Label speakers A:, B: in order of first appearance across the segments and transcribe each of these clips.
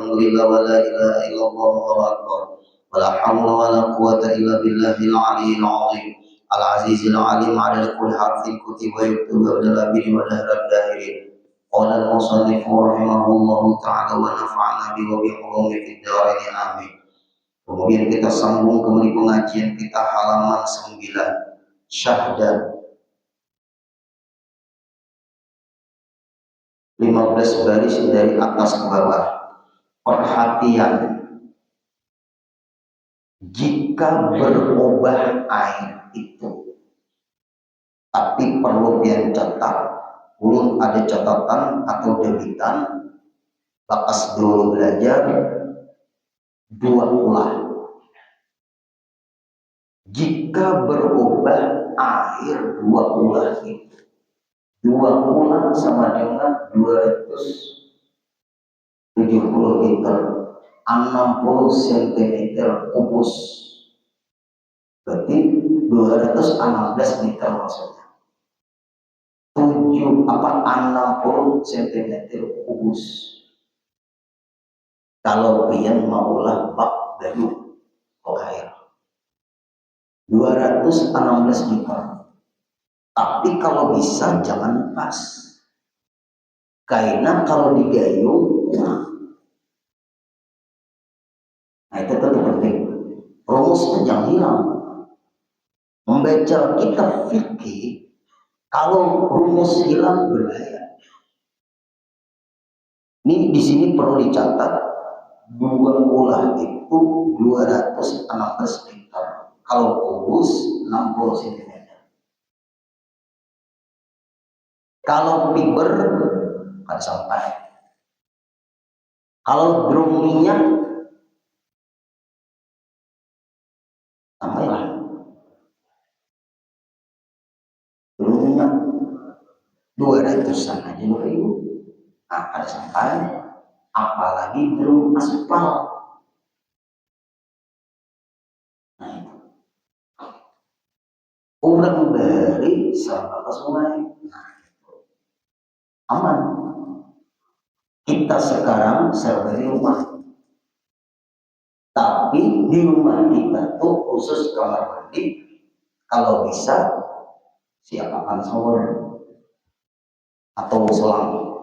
A: walhamdulillah wa la ilaha illallah wallahu akbar. Wala haula wala quwwata illa billahil aliyyil azim. Al-azizil alim adad kulli harfin kutiba yaktubu adalah bihi wa dahrad dahirin. Qala al-musannif rahimahullahu ta'ala wa nafa'ana bihi wa bi ulumi fid dharain amin. Kemudian kita sambung kembali pengajian kita halaman 9 syahdan 15 baris dari atas ke bawah. Perhatian, jika berubah air itu, tapi perlu yang cetak, belum ada catatan atau debitan, bakas dulu belajar 2 ulah. Jika berubah air 2 ulah itu, 2 ulah sama dengan 270 liter, 60 cm kubus, berarti 216 liter maksudnya. 60 cm kubus. Kalau pian maulah bak baru air 216 liter. Tapi kalau bisa jangan pas. Karena kalau digayung, nah itu tentu penting. Rumusnya jangan hilang. Membaca kitab fikih, kalau rumus hilang berbahaya. Ini di sini perlu dicatat 2 ulah itu 216 liter. Kalau kubus 60 cm. Kalau fiber ada sampai. Kalau drum minyak sampailah. Drum minyak 200-an aja 2.000. Nah, ada sampai. Apalagi drum aspal. Nah itu. Orang dari sahabat sungai. Nah, aman. Kita sekarang serba di rumah, tapi di rumah kita tuh khusus kamar mandi, kalau bisa siapkan shower atau selang.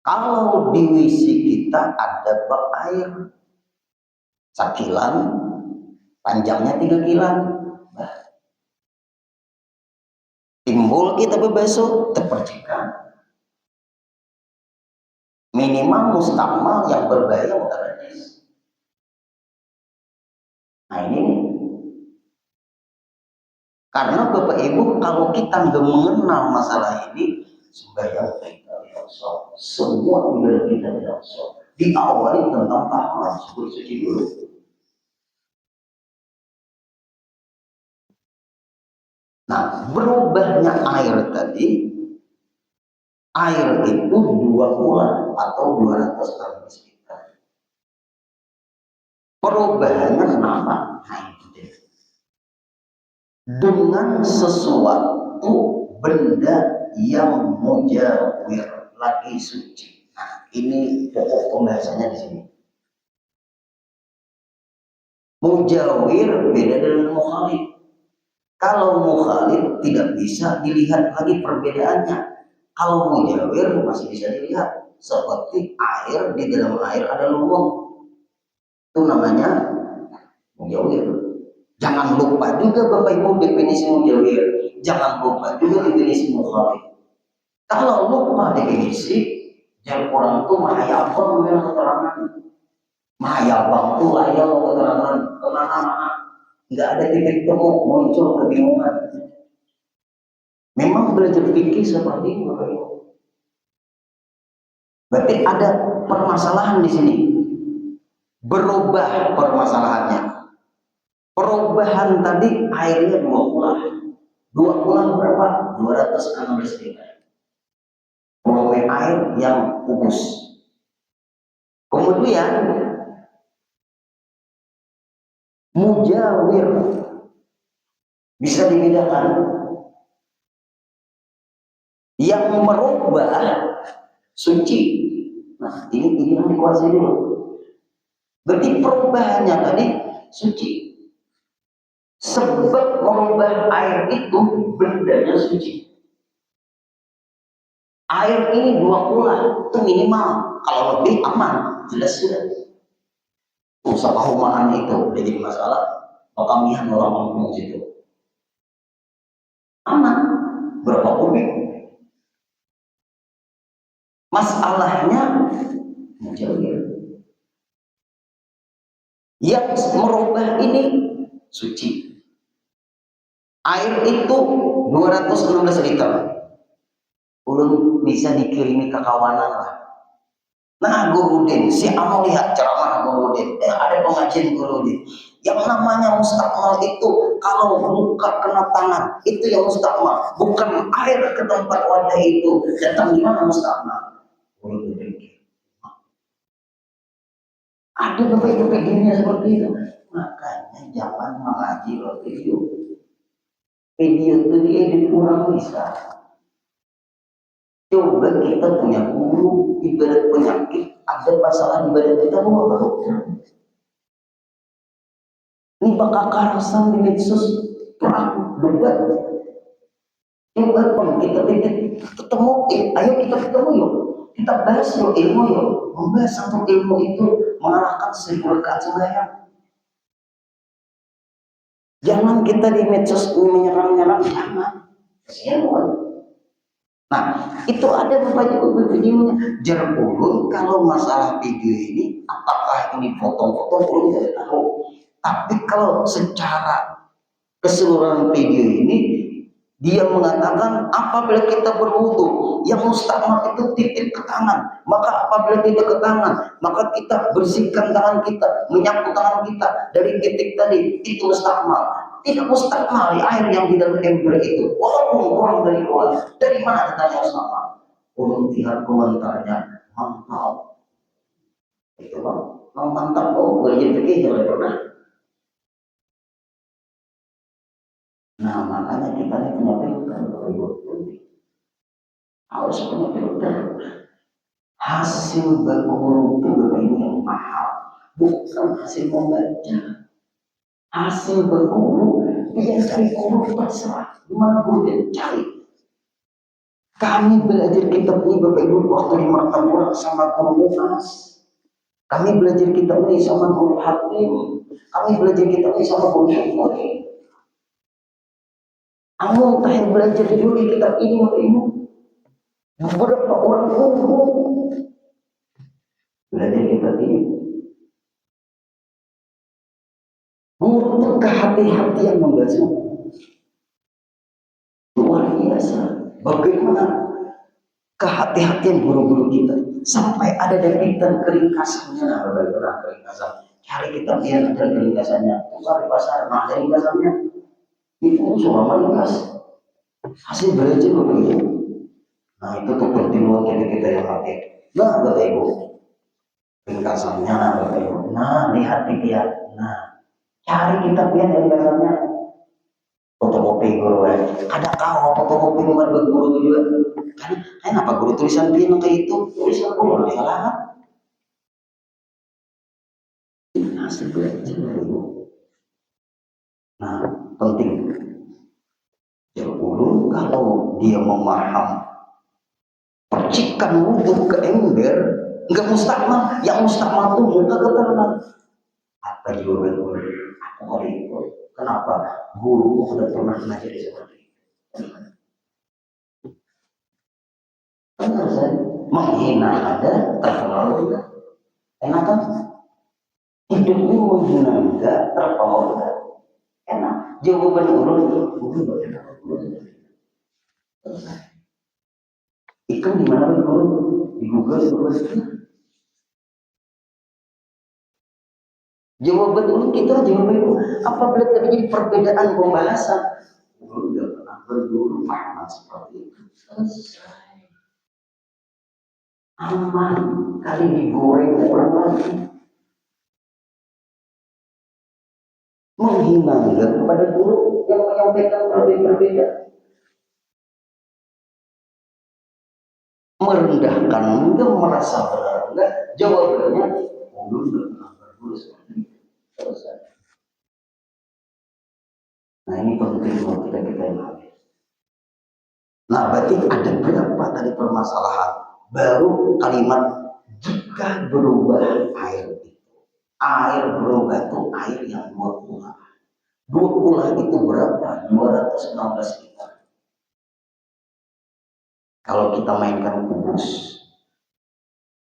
A: Kalau di WC kita ada bak air sakilan, panjangnya 3 kilan. Timbul kita berbasuh terpercikan. Minimal mustakmal yang berbahaya mutaradis. Nah ini nih. Karena Bapak Ibu kalau kita nggak mengenal masalah ini, sembahyang kita tidak sah, semua ibadah kita tidak sah. Diawali tentang tahapan suci dulu. Nah, berubahnya air tadi, air itu 2 ulah atau 216 liter. Perubahannya kenapa? Nah, itu dengan sesuatu benda yang mujawir lagi suci. Nah, ini pokok pembahasannya di sini. Mujawir beda dengan mukhalif. Kalau mukhalif tidak bisa dilihat lagi perbedaannya. Kalau mujawir masih bisa dilihat. Seperti air, di dalam air ada luwung. Itu namanya mujawir. Jangan lupa juga Bapak Ibu definisi mujawir. Jangan lupa juga definisi mukhalif. Kalau lupa definisi, jangan orang itu mahayabang dengan keterangan. Mahayabang itu layal keterangan kemana-mana. Nggak ada titik temu, muncul kebingungan. Memang belajar fikih seperti itu, Bapak Ibu. Berarti ada permasalahan di sini. Berubah permasalahannya. Perubahan tadi airnya 2 ulah. 2 ulah berapa? 216 liter. Volume air yang kubus. Kemudian mujawir bisa dibedakan. Yang merubah suci. Nah, ini yang dikuasai dulu. Berarti perubahannya tadi suci. Sebab merubah air itu bendanya suci. Air ini 2 bulan itu minimal, kalau lebih aman, jelas sudah. Usaha perumahan itu udah jadi masalah, kekamihan orang kampung situ aman, berapa kubik. Masalahnya menjauh. Yang merubah ini suci. Air itu 216 liter. Belum bisa dikirimi ke kawanan lah. Nah, Gurudin, si Anu lihat ceramah Gurudin, ada pengajian Gurudin. Yang namanya mustakmal itu kalau buka kena tangan, itu yang mustakmal. Bukan air ke tempat wadah itu. Datang di mana mustakmal? Gurudin. Ada bapak-bapak dunia seperti itu. Makanya jangan mengaji video. Video itu diedit kurang bisa. Coba kita punya guru ibarat penyakit, ada masalah di badan kita, mau apa? Ini bakal karasan di medsos perang debat. Coba pun kita ketemu, ayo kita ketemu yuk, kita bahas yuk ilmu yuk, membahas satu ilmu itu mengalahkan 1000 rakaat sembahyang. Jangan kita di medsos menyerang-nyerang, jangan. Kasihan. Nah, itu ada beberapa videonya. Jarang ulun kalau masalah video ini, apakah ini foto-foto belum tidak tahu. Tapi kalau secara keseluruhan video ini, dia mengatakan apabila kita berwudu, yang mustakmal itu titik ke tangan. Maka apabila titik ke tangan, maka kita bersihkan tangan kita, menyapu tangan kita dari titik tadi, itu mustakmal. Tidak mustakmal air yang di dalam ember itu, walaupun kurang dari luar. Dari mana datangnya mustakmal? Urung lihat komentarnya, mantap. Itu bang, mantap kok, gue jadi begitu pernah. Nah, makanya kita ini punya filter, harus punya filter. Hasil berguru itu ini yang mahal, bukan hasil membaca. Hasil berguru, dia cari guru terserah, dimana guru dia cari. Kami belajar kitab ini Bapak Ibu waktu di Martapura sama guru Munas. Kami belajar kitab ini sama guru Hatim. Kami belajar kitab ini sama guru Syukuri. Kamu yang belajar dulu di kitab ini Bapak Ibu. Beberapa orang guru belajar kitab ini. Guru itu kehati-hatian membaca. Luar biasa. Bagaimana kehati-hatian guru-guru kita sampai ada debitan keringkasannya. Bagaimana keringkasan? Cari kitab yang ada keringkasannya. Cari pasar, nah keringkasannya itu semua ringkas. Hasil belajar begitu. Nah itu tuh pertimbangan kita yang hati. Nah Bapak Ibu, ringkasannya Bapak Ibu. Nah lihat dia. Nah cari kitab yang ringkasannya. Fotokopi guru ada kau fotokopi nomor guru juga kan apa guru tulisan dia kayak itu tulisan guru salah hasil belajar. Nah penting guru kalau dia memaham percikan wudhu ke ember nggak mustakmal, yang mustakmal itu muka keterangan apa jawaban guru aku kali itu kenapa guru sudah pernah ngajarin seperti itu. Benar saya menghina ada terpengaruh enggak enak kan hidupmu menghina enggak terpengaruh enggak enak jawaban ulun guru itu di mana guru di Google jawaban ulun kita jawaban itu apabila terjadi perbedaan pembahasan ulun enggak pernah berguru paham seperti itu selesai aman kali digoreng orang lagi menghina kepada guru yang menyampaikan berbeda merendahkan enggak, merasa benar enggak, jawabannya oh enggak dulu seperti itu. Selesai. Nah ini penting kalau kita yang habis. Nah berarti ada berapa tadi permasalahan? Baru kalimat jika berubah air berubah itu air yang dua puluh itu berapa? 216 liter. Kalau kita mainkan kubus,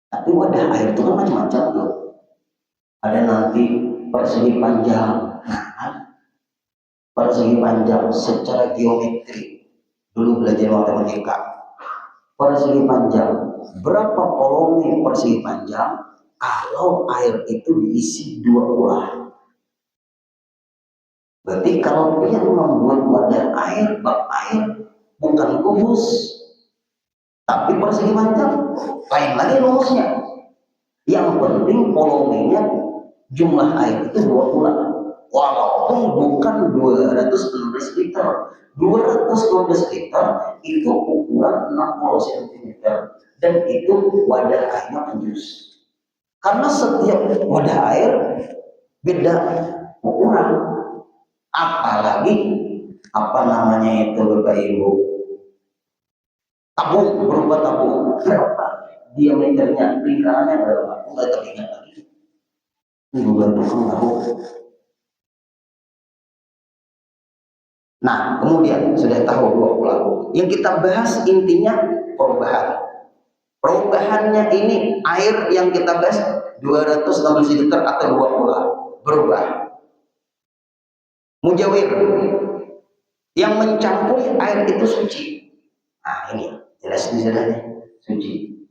A: tapi wadah air itu kan macam-macam tuh. Ada nanti persegi panjang, persegi panjang secara geometri. Dulu belajar matematika. Persegi panjang, berapa volume persegi panjang kalau air itu diisi 2 ulah? Berarti kalau dia membuat wadah air, bak air bukan kubus, tapi persegi panjang, lain lagi rumusnya. Yang penting volumenya jumlah air itu 2 ulang. Walaupun bukan 216 liter. 216 liter itu ukuran 60 cm dan itu wadah airnya penjus. Karena setiap wadah air beda ukuran. Apalagi apa namanya itu Bapak Ibu? Tabung, berupa tabung. Berapa diameternya, lingkarannya berapa? Enggak teringat lagi. Ini bukan tukang tahu. Nah, kemudian sudah tahu 20. Yang kita bahas intinya perubahan. Perubahannya ini air yang kita bahas 216 liter atau 20 berubah. Mujawir yang mencampuri air itu suci. Nah, ini jelas di sana suci.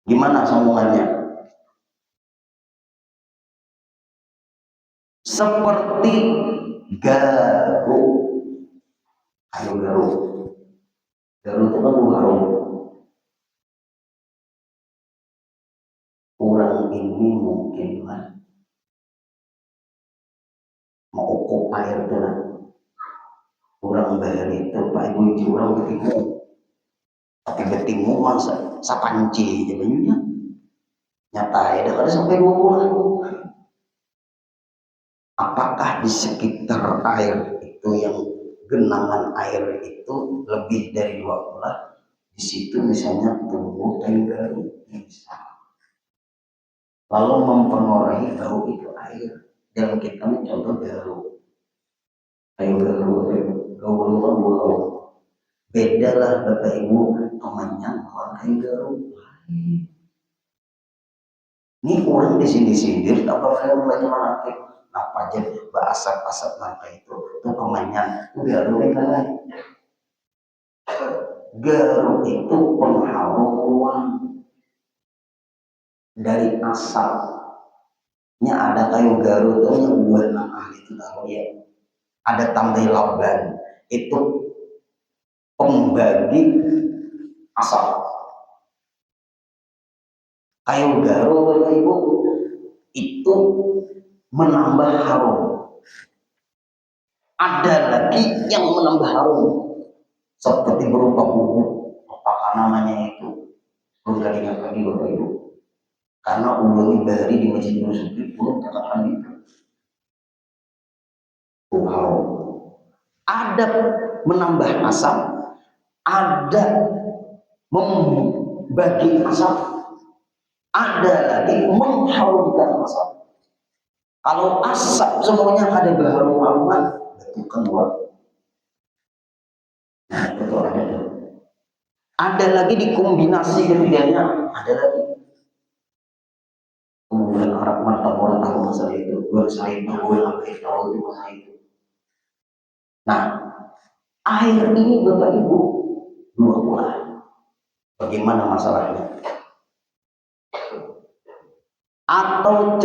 A: Gimana sambungannya? Seperti garu. Ayo garu. Garu itu kan harum. Orang ini mungkin lah mau ukur air tenang. Orang bayar itu Pak Ibu itu orang bertimu. Tapi bertimu masa sapanci aja banyunya. Nyata ya ada sampai 20. Apakah di sekitar air itu yang genangan air itu lebih dari 20? Di situ misalnya tumbuh kayu garu bisa. Lalu mempengaruhi bau itu air. Dan kita mencontoh garu. Kayu garu, garu bau. Bedalah Bapak Ibu temannya orang kayu garu. Ini orang di sini sindir apa saya mulai mana apa aja asap nangka itu kemenyan garu lain. Garu itu pengharum ruang dari asapnya. Ada kayu garu itu yang buat ahli itu tahu ya. Ada tambah laban itu pembagi asap. Kayu garu Bapak Ibu itu menambah harum. Ada lagi yang menambah harum seperti berupa bubuk apakah namanya itu belum lagi ingat lagi Bapak Ibu, karena ulungi dari di masjid Yusuf belum katakan itu harum. Ada menambah asap, ada membagi asap, ada lagi mengharumkan asap. Kalau asap semuanya ada berharum-haruman, itu keluar. Nah, itu ada. Ada lagi dikombinasi ketiganya, ada lagi. Kemudian Arab mantap orang tahu masalah itu, gue saya tahu itu masalah itu. Nah, air ini Bapak Ibu dua buah. Bagaimana masalahnya? Atau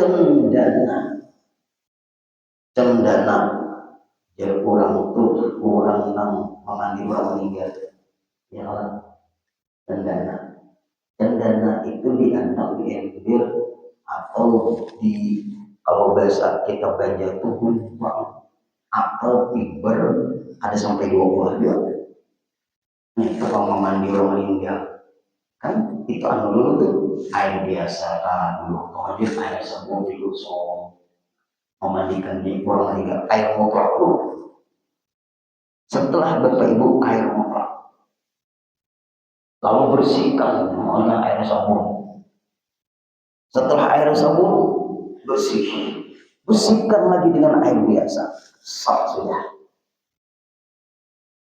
A: cendana, jadi orang tuh orang yang mengandi orang meninggal, ya cendana itu dianggap diambil atau di kalau bahasa kita baca itu bumbang atau fiber ada sampai 20 juga. Nih tukang mengandi orang meninggal Kan itu anu dulu tuh air biasa kan dulu, kemudian air sabun dulu memandikan di pulang tiga air mutlak dulu. Setelah Bapak Ibu air mutlak, lalu bersihkan dengan air sabun. Setelah air sabun bersih, bersihkan lagi dengan air biasa. Sah sudah.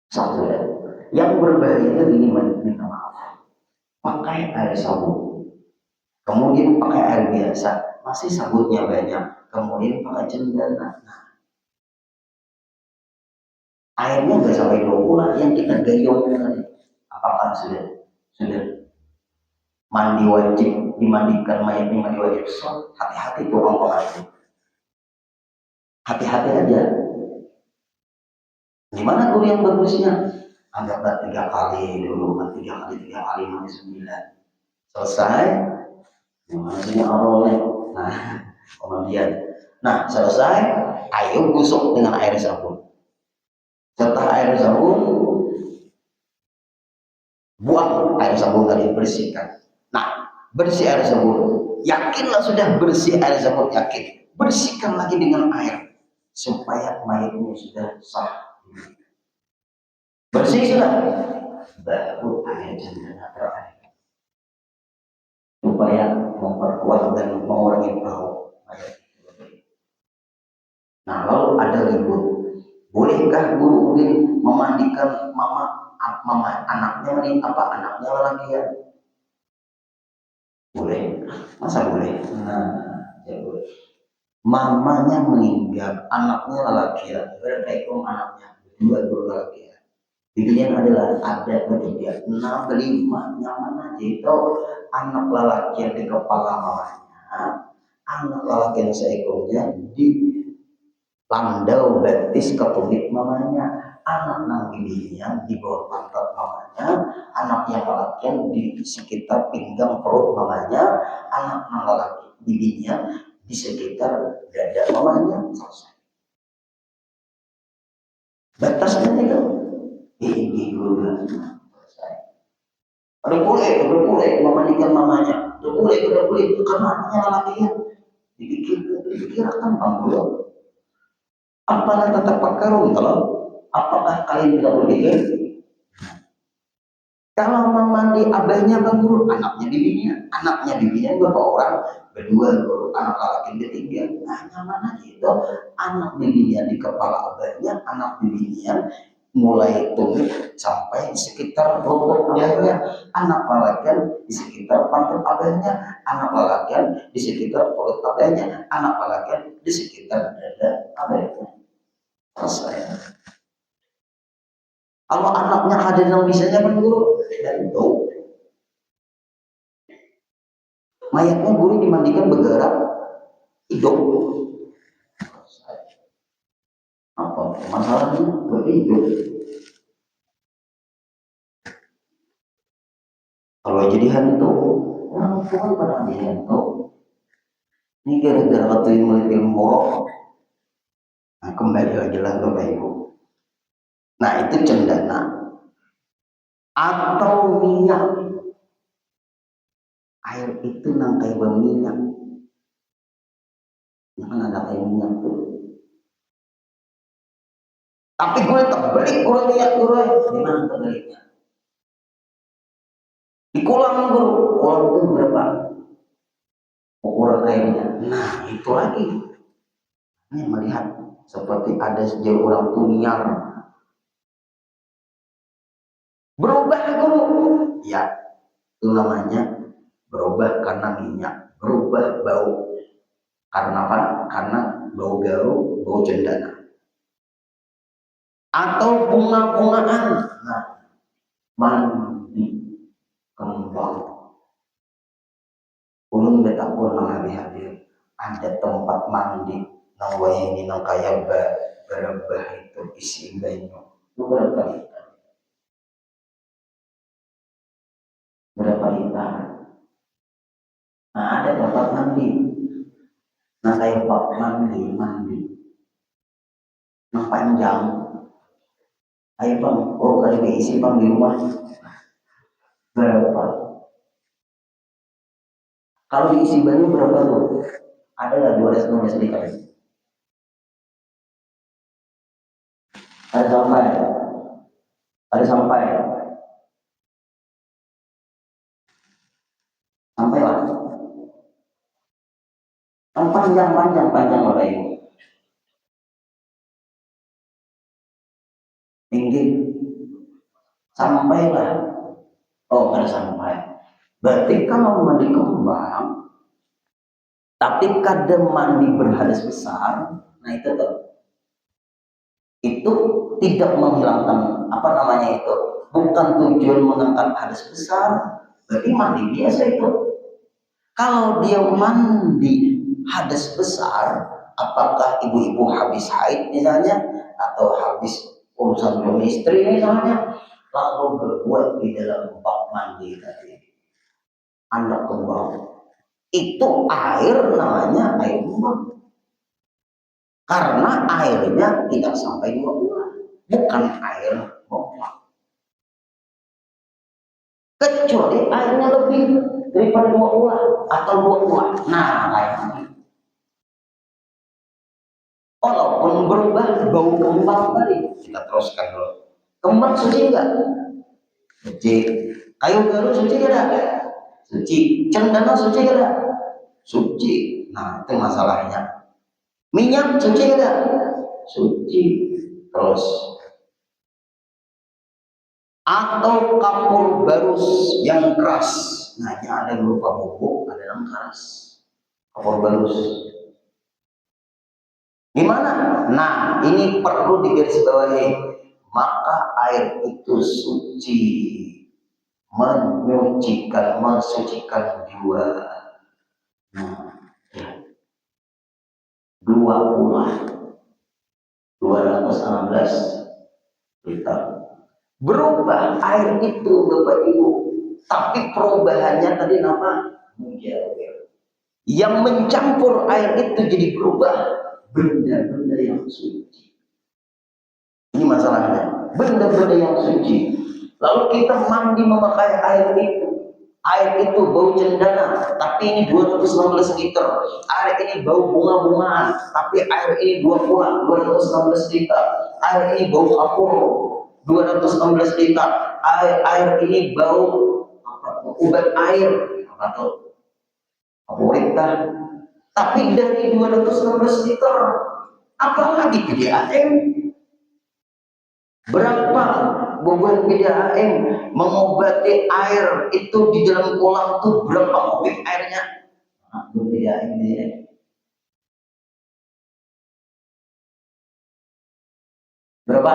A: Sah sudah. Yang berbahaya ini minta maaf. Pakai air sabun, kemudian pakai air biasa, masih sabunnya banyak, kemudian pakai cendana. Airnya nggak sampai 20 yang kita gayung tadi. Apakah sudah mandi wajib dimandikan mayatnya mandi wajib? So, hati-hati tuh orang pengaji. Hati-hati aja. Gimana guru yang bagusnya? Anggaplah 3 kali dulu, 3 kali mandi 9. Selesai, maksudnya awalnya. Nah, kemudian, selesai, ayo gosok dengan air sabun. Setelah air sabun, buang air sabun tadi, bersihkan. Nah, bersih air sabun, yakinlah sudah bersih air sabun, yakin. Bersihkan lagi dengan air, supaya mayatnya sudah sah. Bersih sudah, baru air cendana terakhir, supaya memperkuat dan mengurangi bau. Nah, lalu ada ribut, bolehkah guru memandikan mama anaknya ini anaknya lelaki ya? Boleh, masa boleh? Ya boleh. Mamanya meninggal, anaknya lelaki ya, berarti anaknya dua lelaki ya. Pilihan adalah ada ketiga, 6, 5, nyaman aja itu anak lelaki yang di kepala mamanya, anak lelaki yang seekornya di landau betis ketumit mamanya, anak nang bibinya di bawah pantat mamanya, anak yang lelaki di sekitar pinggang perut mamanya, anak nang lelaki bibinya di sekitar dada mamanya. Selesai. Batasnya itu ini guru selesai. Udah boleh memandikan mamanya, udah boleh karena anaknya lelaki ya. Dipikirkan bang. Apalah tetap pakarun kalau apakah kalian tidak berpikir? Kalau memandi abahnya bang guru, anaknya bibinya berapa orang? Berdua guru, anak laki ketiga. Nah, nyaman aja itu anak bibinya di kepala abahnya, anak bibinya mulai tumit sampai sekitar lutut abahnya, anak laki di sekitar pantat abahnya, anak laki di sekitar perut abahnya, anak laki di sekitar dada abahnya. Selesai. Kalau anaknya hadir yang bisanya kan guru, dan itu mayatnya guru dimandikan bergerak hidup. Apa masalahnya? Berhidup. Kalau jadi hantu, orang tua pada jadi hantu. Ini gara-gara waktu yang melihat borok. Nah, kembali lagi lah Bapak Ibu. Nah, itu cendana atau minyak. Air itu nang kayak berminyak. Jangan ada kayak minyak tuh. Tapi gue terbalik gue minyak gue. Gimana terbaliknya? Di kolam guru, kolam itu berapa ukuran airnya? Nah, itu lagi. Ini melihat seperti ada sejauh orang tumiar. Berubah guru. Ya, itu namanya berubah karena minyak. Berubah bau. Karena apa? Karena bau garu, bau cendana. Atau bunga-bungaan. Nah, mandi kembang. Ulun beta pun hadir. Ada tempat mandi nang wayang nang kaya berubah itu isi banyu. Berapa liter? Nah, ada tempat mandi. Nah, kayak tempat mandi. Nah, panjang. Ayo bang, kali diisi bang di rumah. Berapa? Kalau diisi banyu berapa tuh? Ada nggak 216 liter? Ada sampai? Ada sampai? Sampai lah. Kan panjang Bapak Ibu. Tinggi. Sampailah. Oh, ada sampai. Berarti kalau mandi kembang, tapi kadang mandi berhadas besar, nah itu tuh, itu tidak menghilangkan apa namanya itu, bukan tujuan mengangkat hadas besar, berarti mandi biasa itu. Kalau dia mandi hadas besar, apakah ibu-ibu habis haid misalnya, atau habis urusan suami istri misalnya, lalu berbuat di dalam bak mandi tadi, anak kembang, itu air namanya air kembang. Karena airnya tidak sampai 2 bulan, bukan air kembang. Kecuali airnya lebih daripada 2 bulan atau 2 bulan. Nah, airnya walaupun berubah bau kembang tadi, kita teruskan dulu. Kembang suci enggak? Suci. Kayu baru suci enggak? Suci. Cendana suci enggak? Suci. Nah, itu masalahnya. Minyak suci enggak? Suci. Terus atau kapur barus yang keras. Nah, ini ada berupa bubuk, ada yang keras. Kapur barus. Gimana? Nah, ini perlu digarisbawahi. Maka air itu suci, menyucikan, mensucikan jiwa. Nah, dua puluh 216 liter. Berubah air itu Bapak Ibu, tapi perubahannya tadi nama mujawir. Yang mencampur air itu jadi berubah benda-benda yang suci. Ini masalahnya, benda-benda yang suci. Lalu kita mandi memakai air itu. Air itu bau cendana, tapi ini 216 liter. Air ini bau bunga-bungaan, tapi air ini 216 liter. Air ini bau kapur, 216 liter. Air ini bau ubat air, apa tuh? Kapurit. Tapi dari 216 liter, apalagi PDAM? Berapa bobot PDAM mengobati air itu di dalam kolam itu berapa kubik airnya? Nah, PDAM ini berapa?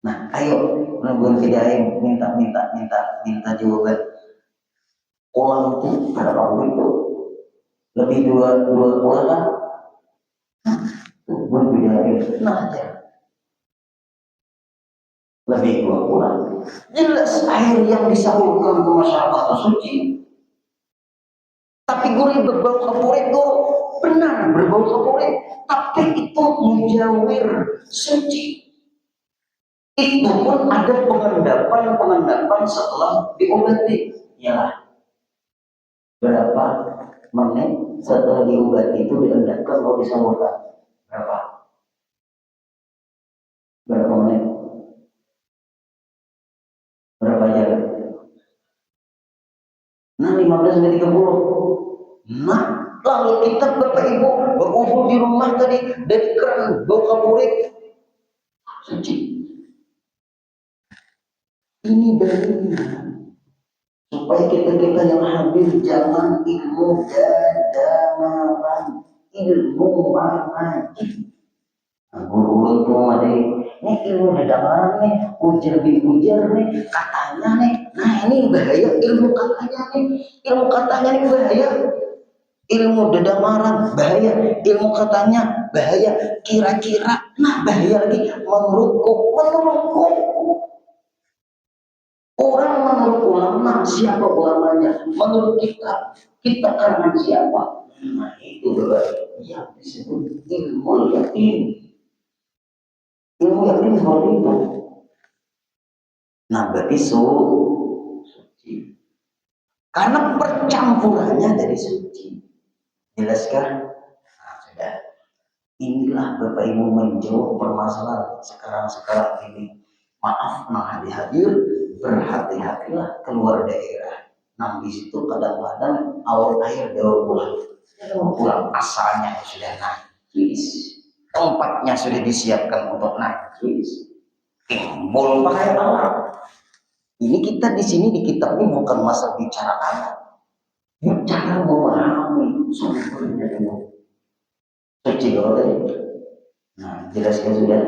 A: Nah, ayo menunggu PDAM minta jawaban. Kolam itu berapa kubik itu? Lebih dua kolam kan? Bobot PDAM, nah aja. Lebih 2 bulan. Jelas air yang disalurkan ke masyarakat suci. Tapi gurih berbau kapurit itu benar berbau kapurit, tapi itu mujawir suci. Itu pun ada pengendapan setelah diobati. Ya, berapa menit setelah diobati itu diendapkan atau disalurkan? Berapa? Berapa menit? Berapa jam? Nah, 15 menit 30. Nah, lalu kita Bapak Ibu berkumpul di rumah tadi dari keran bau kapurit suci. Ini dalilnya supaya kita yang hadir jangan ilmu dadamaran, ilmu manajib. Nah, guru-guru tuh ada ini ilmu dadamaran nih, ujar nih, katanya nih. Nah, ini bahaya ilmu katanya nih, ilmu katanya nih bahaya. Ilmu dedamaran bahaya, ilmu katanya bahaya, kira-kira, nah bahaya lagi, menurutku. Orang menurut ulama, siapa ulamanya? Menurut kita karangan siapa? Nah itu yang disebut ilmu yakin. Ilmu yakin seperti itu. Nah berarti suci. Karena percampurannya dari suci. Jelaskan? Nah, sudah. Inilah Bapak Ibu menjawab permasalahan sekarang ini. Maaf hadir, berhati-hatilah keluar daerah. Nah di situ kadang-kadang awal air daur pulang asalnya sudah naik. Tempatnya sudah disiapkan untuk naik. Timbul pakai alat. Ini kita di sini di kitab ini bukan masalah bicara alat, bicara memahami sumbernya dulu. Suci oleh. Nah, jelaskan sudah.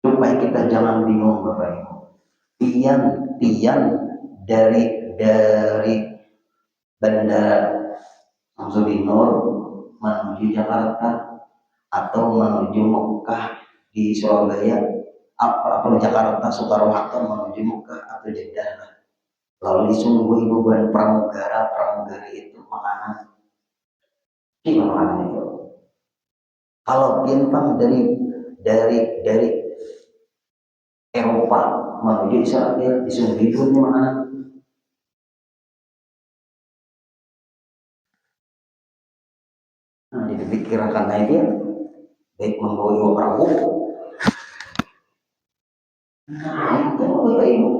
A: Supaya kita jangan bingung Bapak Ibu. Tian dari Bandara Samsudin Nur menuju Jakarta atau menuju Mekah di Surabaya atau Jakarta Soekarno-Hatta menuju Mekah atau Jeddah. Lalu disuguhi beban pramugari itu makanan. Gimana makanan itu? Kalau bintang dari Eropa menuju Israel disuguhi makanan. Nah, dipikirkan aja baik membawa perahu. Nah, itu Bapak Ibu.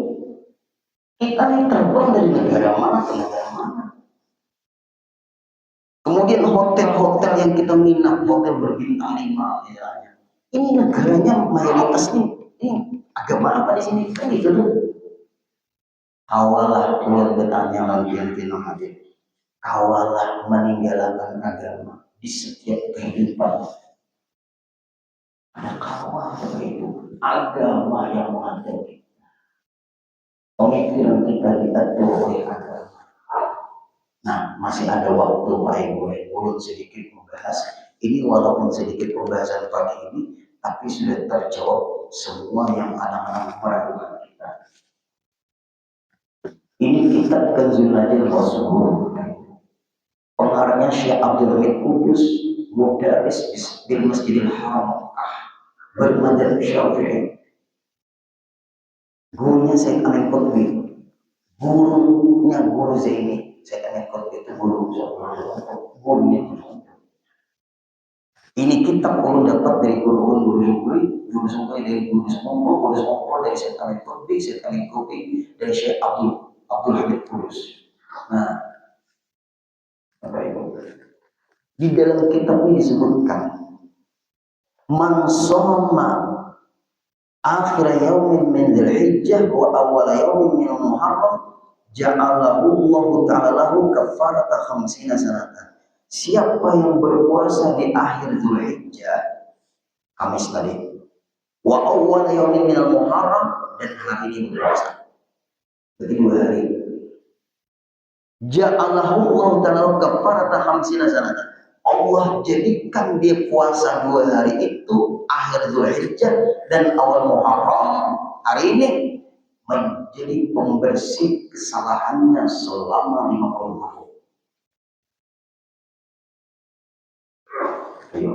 A: Kita ini terbang dari negara mana ke negara mana. Kemudian hotel-hotel yang kita minat, hotel berbintang 5 misalnya. Ini negaranya mayoritas ini agama apa di sini? Kan gitu tuh. Awalah keluarga tanya lagi yang tidak hadir. Awalah meninggalkan agama di setiap kehidupan. Ada kawal itu agama yang mengatur kita. Pemikiran kita diatur oleh agama. Nah, masih ada waktu Pak Ibu ulun sedikit membahas. Ini walaupun sedikit pembahasan pagi ini, tapi sudah terjawab semua yang kadang-kadang meragukan kita. Ini kitab Kanzul Najil Rasul. Pengarangnya Syekh Abdul Hamid Kudus, mudaris di Masjidil Haram, bermadzhab Syafi'i. Gurunya Syekh Amin Qutbi, gurunya Guru Zaini. Saya tanya itu gurunya. Ini kitab ulun dapat dari guru sungkai dari guru semua dari Syekh Amin Qutbi, dari Syekh Abdul Hamid Kudus. Nah, Bapak Ibu, di dalam kitab ini disebutkan man shoma akhir yaumin min Dzulhijjah wa awwal yaumin min Muharram ja'alahu Allah ta'ala kafarata khamsina sanatan. Siapa yang berpuasa di akhir Dzulhijjah, Kamis tadi, wa awwal yaumin min Muharram, dan hari ini berpuasa, berarti 2 hari, ja'alahu Allah ta'ala kafarata khamsina sanatan. Allah jadikan dia puasa 2 hari itu akhir Dzulhijjah dan awal Muharram hari ini menjadi pembersih kesalahannya selama 50 tahun. Ayo.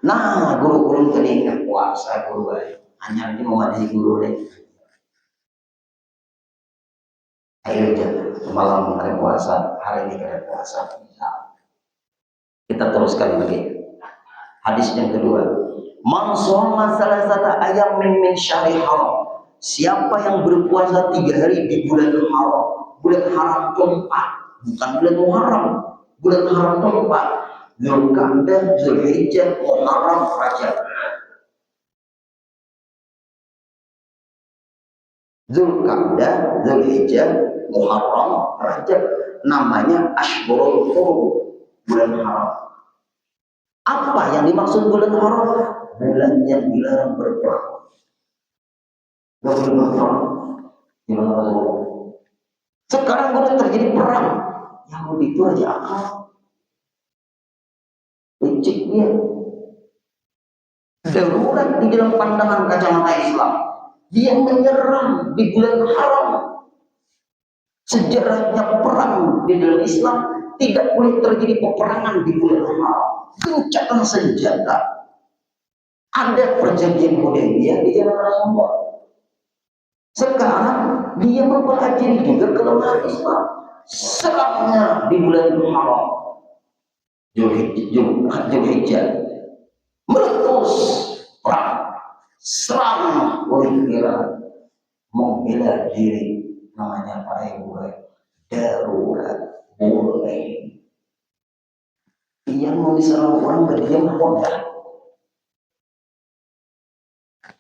A: Nah, guru-guru tadi ingat puasa guru baik. Hanya ini memadahi guru deh. Ayo malam ada puasa, hari ini ada puasa. Kita teruskan lagi. Hadis yang kedua. Man shoma salasata ayam min syahri haram. Siapa yang berpuasa 3 hari di bulan haram, bulan haram keempat, bukan bulan Muharram, bulan haram keempat, Dzulqa'dah, Dzulhijjah, Muharram, Rajab. Dzulqa'dah, Dzulhijjah, Muharram, Rajab, namanya Ashhurul Hurum, bulan haram. Apa yang dimaksud bulan haram? Bulan yang dilarang berperang. Sekarang udah terjadi perang, Yahudi itu aja akal, licik dia, darurat di dalam pandangan kacamata Islam, dia menyerang di bulan haram. Sejarahnya perang di dalam Islam tidak boleh terjadi peperangan di bulan haram. Gencatan senjata. Ada perjanjian Hudaybiyah di zaman Rasulullah. Sekarang dia mempelajari juga kelemahan Islam. Serangnya di bulan Haram, Zulhijjah, meletus perang, serang oleh Iran, membela diri, namanya Pak Ibu, darurat boleh. Yang mau diserang orang berdiam wadah,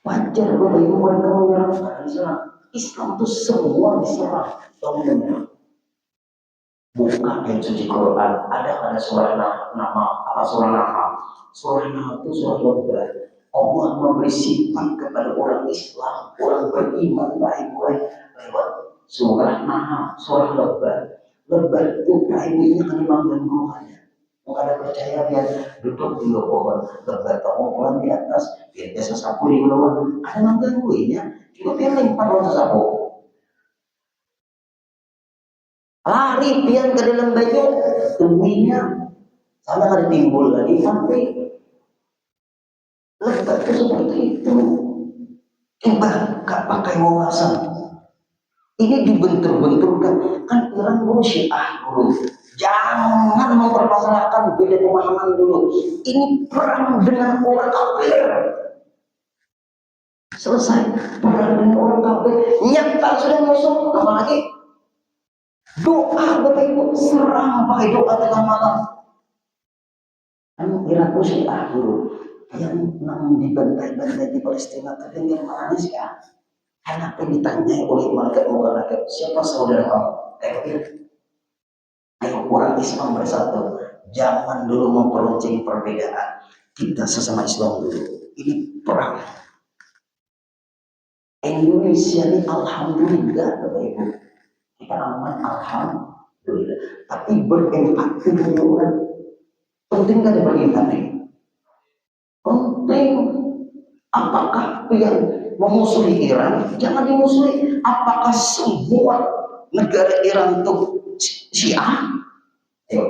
A: wajar Bapak Ibu mereka menyerang diserang. Islam itu semua diserang. Buka ayat suci Quran, ada surah nama apa surah Nahl. Surah Nahl itu surah lebar. Allah memberi sifat kepada orang Islam, orang beriman baik-baik lewat surah Nahl, surah lebar. Lebar itu baik-baiknya kan imam dan gurunya. Kalau ada percaya dia duduk di bawah pohon lebar, pohon di atas, biar dia sesapu di bawah. Ada menggangguinya, juga dia lempar orang sesapu. Lari pian ke dalam baju, tubuhnya sana ada timbul lagi sampai lebat itu seperti itu. Coba gak pakai wawasan. Ini dibentur-benturkan, kan Iran dulu Syiah dulu. Jangan mempermasalahkan beda pemahaman dulu. Ini perang dengan orang kafir. Selesai perang dengan orang kafir, nyata sudah masuk, apalagi doa Bapak Ibu, serang pakai doa tengah malam. Kan Iran itu Syiah dulu, yang dibantai-bantai di Palestina tadi yang mana sih ya? Kenapa ditanyai oleh malaikat siapa saudara kamu? Ayo orang Islam bersatu, jangan dulu memperuncing perbedaan. Kita sesama Islam dulu. Ini perang. Indonesia ini alhamdulillah Bapak Ibu, kita aman alhamdulillah. Tapi berempati dengan orang penting kan berempati? Penting. Apakah yang memusuhi Iran? Jangan dimusuhi. Apakah semua negara Iran itu Syiah? Ayo,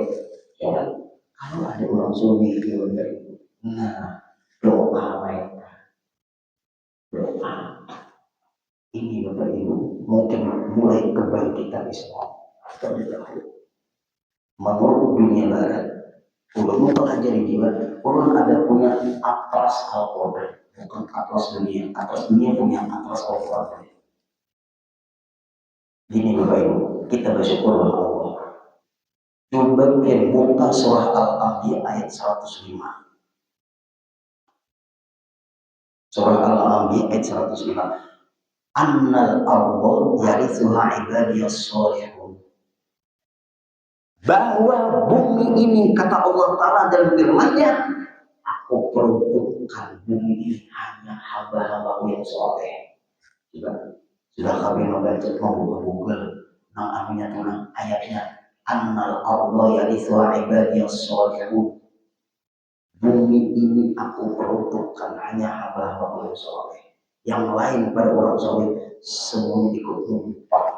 A: ya. Kalau ada orang Sunni di luar, nah doa mereka, doa ini Bapak Ibu mungkin mulai kebangkitan Islam terlebih dahulu menurut dunia Barat. Ulun mempelajari juga, ulun ada punya atlas Al-Quran, bukan atlas dunia punya atlas Al-Quran. Gini Bapak Ibu, kita bersyukur kepada Allah. Coba kita buka surah Al-Anbiya ayat 105. Surah Al-Anbiya ayat 105. Annal arda yarithuha ibadiyas sholihun. Bahwa bumi ini kata Allah Ta'ala dalam firman-Nya, aku peruntukkan bumi ini hanya hamba-hamba yang soleh. Sudah kami membaca membuka Google, ayatnya annal arda yarithuha ibadiyas sholihun. Bumi ini aku peruntukkan hanya hamba-hamba yang soleh. Yang lain pada orang soleh semuanya ikut menyimpan.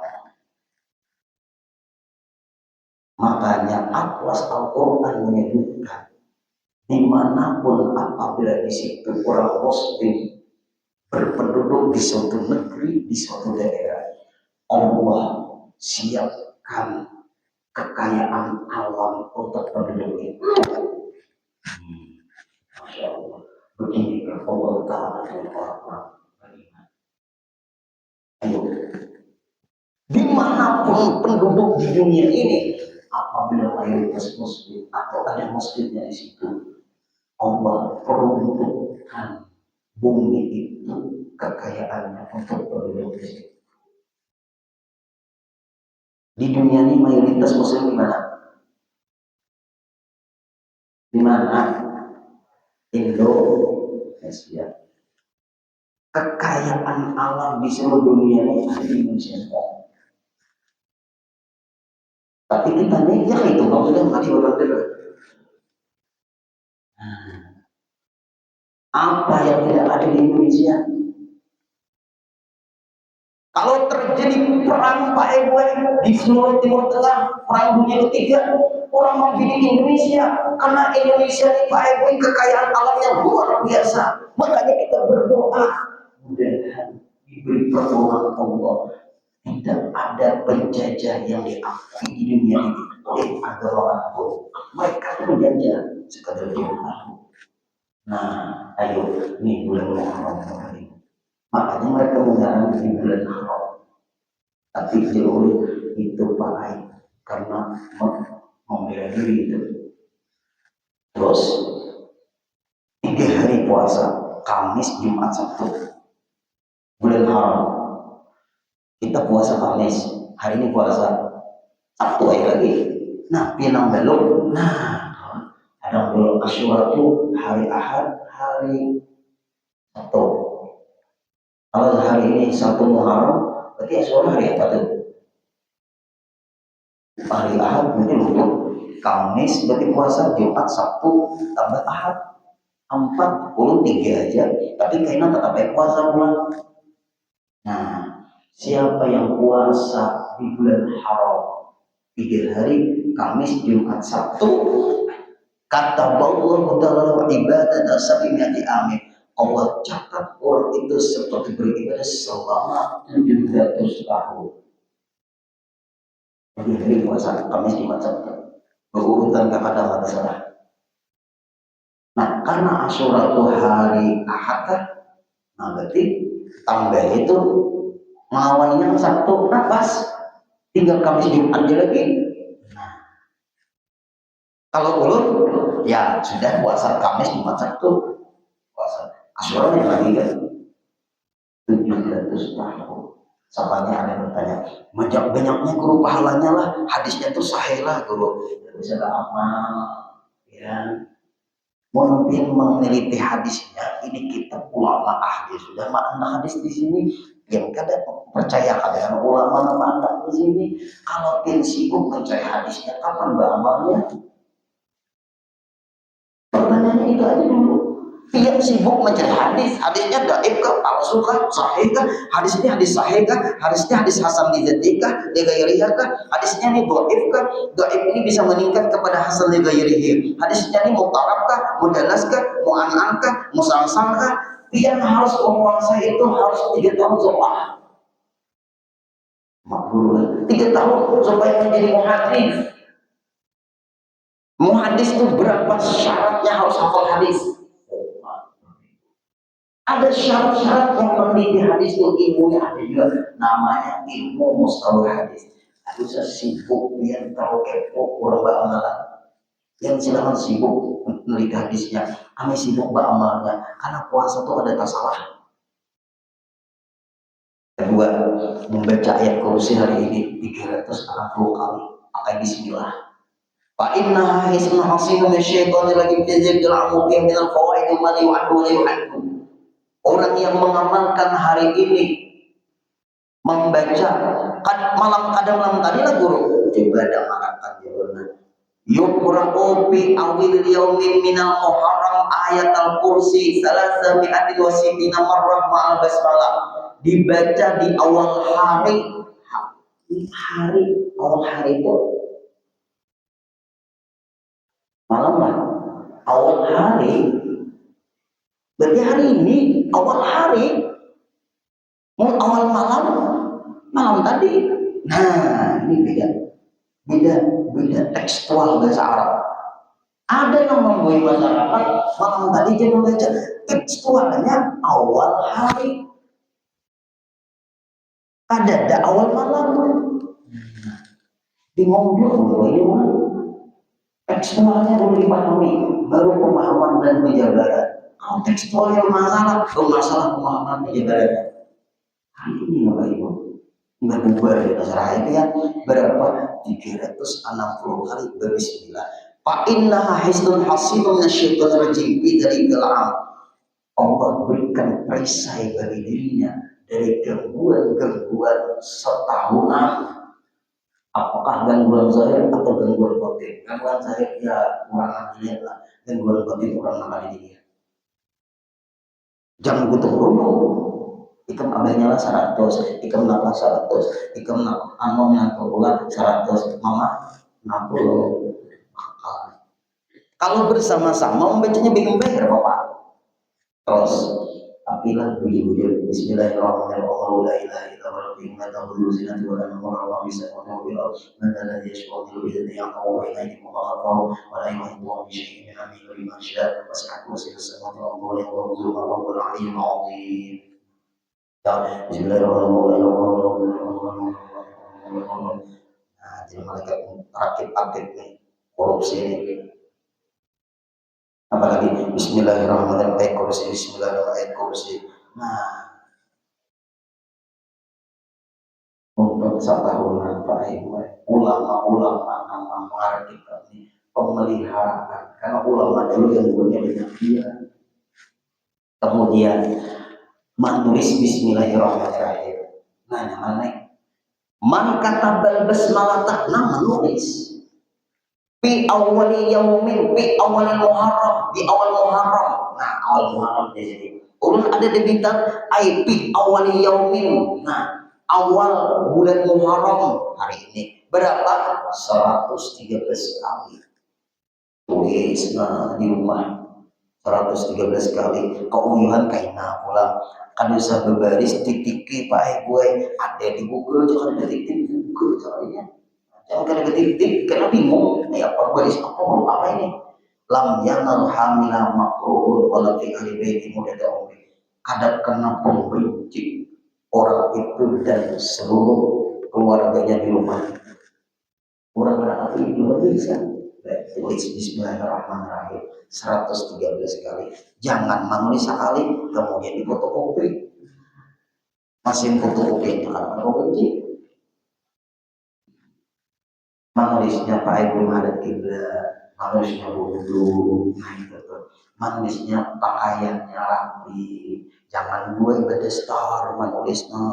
A: Makanya atlas Al-Quran menyebutkan dimanapun apabila di situ orang Muslim berpenduduk di suatu negeri, di suatu daerah, Allah siapkan kekayaan alam untuk penduduk itu. Masya Allah, begini Allah Ta'ala dengan orang-orang beriman. Ayo, dimanapun penduduk di dunia ini, apabila mayoritas Muslim atau ada Muslimnya di situ, Allah peruntukkan bumi itu kekayaannya untuk penduduk di situ. Di dunia ini mayoritas Muslim di mana? Di mana? Indonesia. Kekayaan alam di seluruh dunia ini ada di Indonesia. Tapi kita ya itu kalau sudah mati orang dengar. Apa yang tidak ada di Indonesia? Kalau terjadi perang Pak Ibu di seluruh Timur Tengah, perang dunia ketiga, orang membidik Indonesia karena Indonesia ini Pak Ibu kekayaan alamnya luar biasa. Makanya kita berdoa mudah-mudahan diberi pertolongan Allah, tidak ada penjajah yang diakui di dunia ini oleh agama pun. Mereka penjajah sekadar jumlah. Nah, ayo ini bulan Muharram ini. Makanya mereka mengarang di bulan Haram. Tapi jauh itu baik karena membela diri itu. Terus 3 hari puasa, Kamis, Jumat, Sabtu, bulan Haram. Kita puasa Kamis, hari ini puasa Sabtu lagi. Nah, pinang belum. Nah, ada belum Asyura itu hari Ahad, hari Sabtu. Kalau hari ini Sabtu Muharram, berarti Asyura hari apa tuh? Hari Ahad berarti untuk Kamis berarti puasa, Jumat, Sabtu tambah Ahad 43 aja. Tapi kayaknya tetap puasa bulan. Nah, siapa yang puasa di bulan Haram 3 hari, Kamis, Jumat, Sabtu, kata Allah Ta'ala ibadah sab'imi'ati amin. Allah catat orang itu seperti beribadah selama 700 tahun. 3 hari puasa, Kamis, Jumat, Sabtu, berurutan kepada mata salah. Nah, karena Asyura itu hari Ahad, nah berarti tambah itu melawannya Sabtu, nafas tinggal Kamis Jumat aja lagi. Nah, kalau ulun ya sudah puasa Kamis Jumat Sabtu, puasa Asyura yang lagi kan 700 tahun. Samanya ada yang bertanya, banyak-banyaknya guru pahalanya lah, hadisnya tuh sahih lah guru, bisa amal ya. Mungkin meneliti hadisnya, ini kita ulama ahli sudah makna hadis di sini yang kadang percaya kalian ulama mana di sini. Kalau yang sibuk percaya hadisnya, kapan beramalnya? Pertanyaannya itu aja dulu. Yang sibuk mencari hadis, hadisnya dhaif kah, palsu kah, sahih kah? Hadis ini hadis sahih kah? Hadisnya hadis hasan li dzatihi, li ghairihi kah? Hadisnya ini dhaif kah? Dhaif ini bisa meningkat kepada hasan li ghairihi. Hadisnya ini mutarab kah, mudallas kah, mu'an'an kah, musalsal kah? Yang harus menguasai itu harus 3 tahun sekolah. Makhluk 3 tahun supaya menjadi muhadis. Muhadis itu berapa syaratnya harus hafal hadis? Ada syarat-syarat yang meneliti hadis itu ilmunya ada juga, namanya ilmu mustalah hadis. Aku sibuk biar tahu kepo orang beramal. Yang silakan sibuk meneliti hadisnya, kami sibuk beramalnya. Karena puasa itu ada masalah. Kedua, membaca ayat kursi hari ini 360 kali. Pakai bismillah. Fa innaha hisnun hasinun minasyaitonir rajim tazkirul muqim minal fawaid ma yu'addu wa yu'addu. Orang yang mengamalkan hari ini membaca malam kadang malam tadi lah guru coba ada marakan jawabannya yuqra'u bi awil yaumin minal muharram ayat al-kursi salasa mi'atin wa sittina marrah ma'al basmalah, dibaca di awal hari awal hari itu malam lah awal hari. Berarti hari ini awal hari, mau awal malam tadi. Nah, ini beda tekstual bahasa Arab. Ada yang membuat masyarakat malam tadi dia membaca tekstualnya awal hari. Ada awal malam. Bingung juga ini tekstualnya belum dipahami, baru pemahaman dan penjabaran. Kalau tekstual yang masalah pemahaman penjabarannya. Hari ini Bapak Ibu nggak bubar di masyarakat itu ya berapa 360 kali berbismillah. Fa innaha hisnun hasinun minasyaitonir rajim dari kalam. Allah berikan perisai bagi dirinya dari gangguan-gangguan setahunan. Apakah gangguan zahir atau gangguan batin? Gangguan zahir ya orang dilihat lah, gangguan batin orang nakal dia. Jangan butuh rumah. Ikam abahnya lah 100, ikam nakal 100, ikam anom yang ulang 100, mama 60. Kalau bersama-sama membacanya bingung bayar Bapak. Terus Apilah bunyi-bunyi Bismillahirrahmanirrahim. Allahu la ilaha illa huwal qayyum la ta'khudhuhu sinatun wa la nawm lahu ma fis samawati wa fil ardi man dhal ladzi yashfa'u 'indahu illa ya'lamu bayna aydihim wa ma khalfahum wa la yuhituna bi shay'in min 'ilmihi illa bima sha'a wasi'a kursiyyuhu as-samawati wal ardi wa la yaquduhu rabbul 'aliyyil 'azim. Bismillahirrahmanirrahim. Nah, jadi malaikat rakib-akib nih korupsi ini. Apalagi Bismillahirrahmanirrahim ayat kursi, Bismillahirrahmanirrahim ayat kursi. Nah, untuk satahunan Pak Ibu, ulama-ulama yang mengarti kami pemeliharaan, karena ulama dulu yang punya banyak dia. Kemudian menulis Bismillahirrahmanirrahim. Nah, mana? Man katabal basmalah takna menulis. Fi awali yaumin, fi awal Muharram, di awal Muharram. Nah, awal Muharram jadi. Ulun ada debitan ai fi awali yaumin. Nah, awal bulan Muharram hari ini berapa? 113 kali. Tulis nah di rumah 113 kali. Keuyuhan kaina pulang. Kan bisa berbaris titik Pak gue ada di Google, jangan ada titik di Google soalnya. Jangan kena ketik-ketik, karena bingung. Ini apa baris apa huruf apa ini? Lam yanal hamila makruhun wala fi ahli baiti mudada umri. Ada kena pembenci orang itu dan seluruh keluarganya di rumah. Orang-orang itu juga bisa. Tulis Bismillahirrahmanirrahim 113 kali. Jangan menulis sekali kemudian difotokopi. Mesin fotokopi akan benci. Menulisnya Pak Ibu menghadap kiblat, menulisnya wudhu, nah itu tuh. Menulisnya pakaiannya rapi, jangan gue bedestar menulisnya.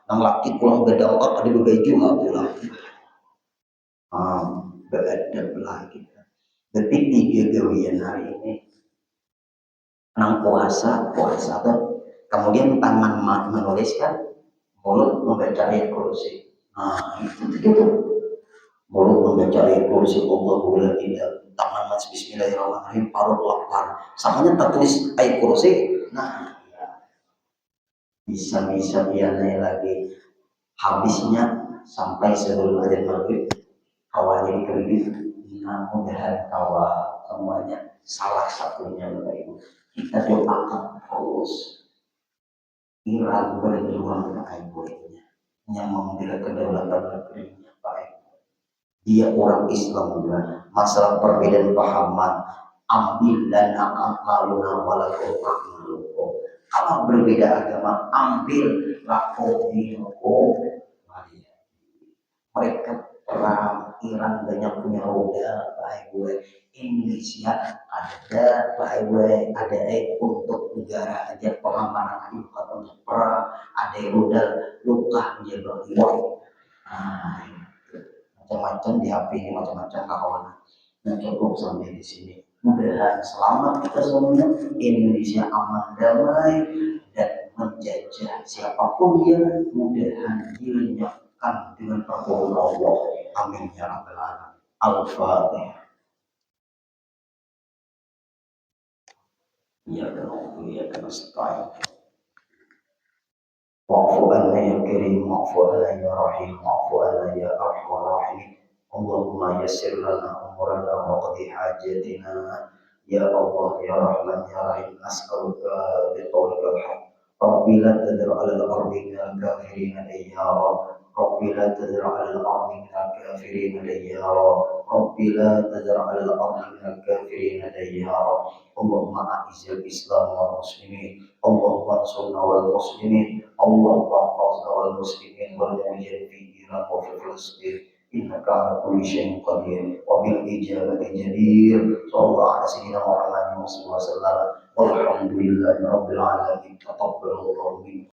A: Nang laki pulang bedangkak ada baju nggak pulang. Beradab lagi. Detik 3 gawian hari ini. Nang puasa tuh. Kemudian tangan menuliskan, mulut membaca ayat kursi. Nah itu gitu. Mulut membaca ayat kursi Allahu la ilaha tangan mas Bismillahirrahmanirrahim parut lapar samanya tertulis ayat kursi. Nah bisa biarnya lagi habisnya sampai sebelum azan maghrib kawanya dikredit. Nah mudahan kawa semuanya salah satunya Bapak Ibu kita doakan terus Iran berjuang Bapak Ibu yang membela kedaulatan negerinya Pak Ibu. Dia orang Islam juga. Masalah perbedaan pahaman, ambil dan amaluna walakum a'malukum. Kalau berbeda agama, ambil lakum dinukum. Mereka perang Iran banyak punya roda, Pak Ibu. Indonesia ada, Pak Ibu, ada untuk negara aja pengamanan aja bukan untuk perang. Ada roda luka menjaga uang. Nah, macam-macam di HP ini macam-macam kawan. Nah cukup sampai di sini. Mudah-mudahan selamat kita semuanya. Indonesia aman damai dan menjajah siapapun dia mudahan dilenyapkan dengan pertolongan Allah. Amin ya rabbal alamin. Al-Fatihah. Ya Allah, ya Allah. واعف عنا يا كريم واعف عنا يا رحيم واعف عنا يا ارحم الراحمين اللهم يسر لنا امورنا واقض حاجاتنا يا الله يا رحمن يا رحيم اسالك بقولك الحق ربي لا تذر على الارض من الكافرين ديارا ربي لا تذر على الارض من الكافرين ديارا ربي لا تذر على الارض من الكافرين ديارا اللهم اعز الاسلام والمسلمين اللهم انصرنا والمسلمين اللهم احفظنا والمسلمين والمؤمنين في ايران وفي فلسطين انك على كل شيء قدير وبالاجابه جدير صلى الله على سيدنا محمد صلى الله عليه وسلم والحمد لله رب العالمين تقبل الله منكم